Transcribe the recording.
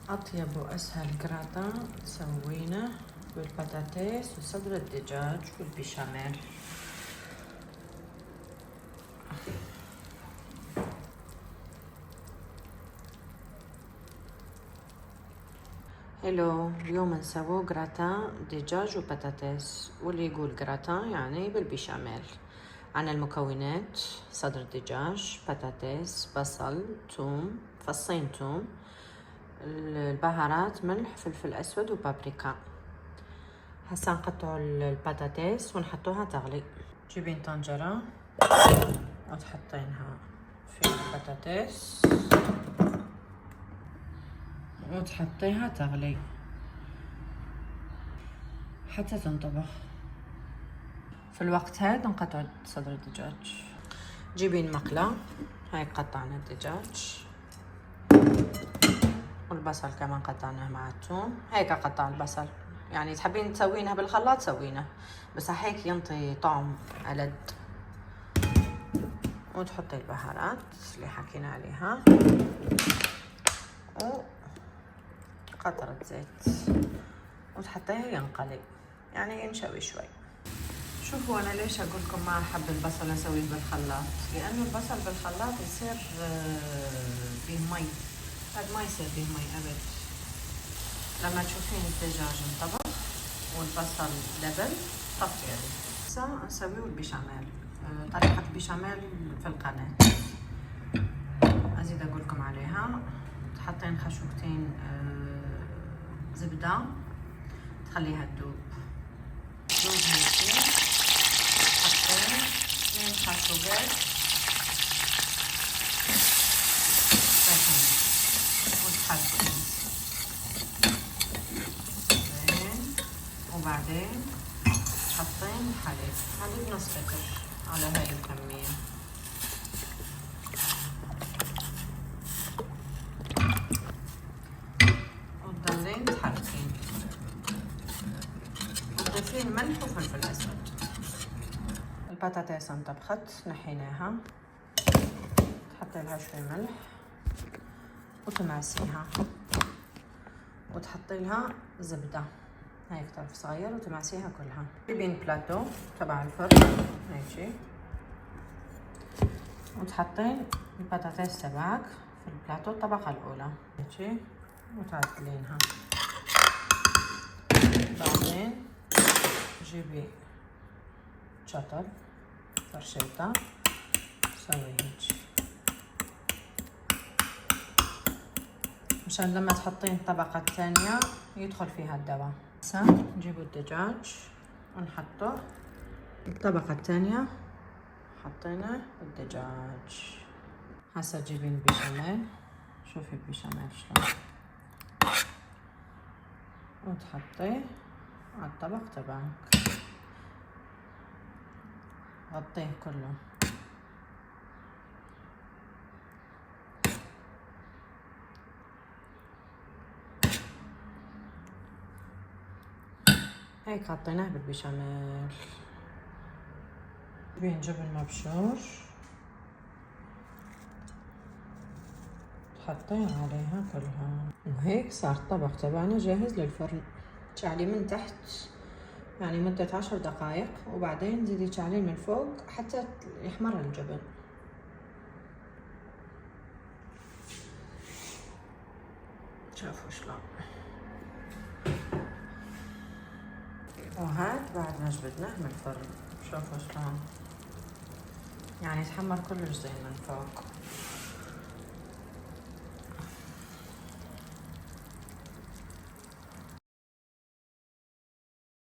أطيب وأسهل جراتان سوينا بالبطاطس وصدر الدجاج والبيشاميل. هلو، اليوم نسوي جراتان دجاج وبطاطس، واللي يقول جراتان يعني بالبيشاميل. عن المكونات: صدر دجاج، بطاطس، بصل، ثوم، فصين ثوم، البهارات ملح، فلفل أسود وبابريكا. هسا نقطعوا البطاطس ونحطوها تغلي. تجيبين طنجرة وتحطينها في البطاطس وتحطيها تغلي حتى تنطبخ. في الوقت هذا نقطع صدر الدجاج. جيبين مقلة، هاي قطعنا الدجاج والبصل كمان قطعناه مع الثوم. هيك قطع البصل، يعني تحبين تسوينها بالخلاط سوينه، بس هيك ينطي طعم ألذ. وتحطي البهارات اللي حكينا عليها وقطرة زيت وتحطيها ينقلي، يعني ينشوي شوي. شوفوا أنا ليش أقول لكم ما أحب البصل أسويه بالخلاط، لأنه البصل بالخلاط يصير فيه مي، هذا ما يصير فيه مي أبد. لما تشوفين الدجاج انطبخ والبصل لبن طفي عليه. هسه أسويه البيشاميل. طريقة البيشاميل في القناة أزيد أقول لكم عليها. تحطين خشوقتين زبدة تخليها تذوب هيك. حطين 2 خشوقات طحين وتحركين زين، وبعدين تحطين حليب نص لتر على هاي الكمية. وتضلين تحركين وتضيفين ملح وفلفل أسود. البطاطس انطبخت نحيناها، تحطي لها شوي ملح وتماسيها وتحطي لها زبدة هيك طرف صغير وتماسيها كلها. تجيبين بلاتو تبع الفرن هيجي وتحطين البطاطس تبعك في البلاتو الطبقة الأولى هيجي وتعدلينها. بعدين تجيبي شطر فرشيطة سوي هيجي مشان لما تحطين الطبقة الثانية يدخل فيها الدواء. هسه نجيبوا الدجاج ونحطه الطبقة الثانية، حطينا الدجاج. هسه تجيبين البيشاميل، شوفي البيشاميل شلون، وتحطيه على الطبق تبعك، غطيه كله. هيك حطيناه بالبيشاميل. تجيبين جبن مبشور تحطين عليها كلها، وهيك صار الطبق تبعنا جاهز للفرن. تشعليه من تحت يعني مدة 10 دقائق، وبعدين زيدي تشعليه من فوق حتى يحمر الجبن. شوفوا شلون. وهاد بعد ما جبدناه من الفرن، شوفوا شلون يعني يتحمر كلش زين من فوق.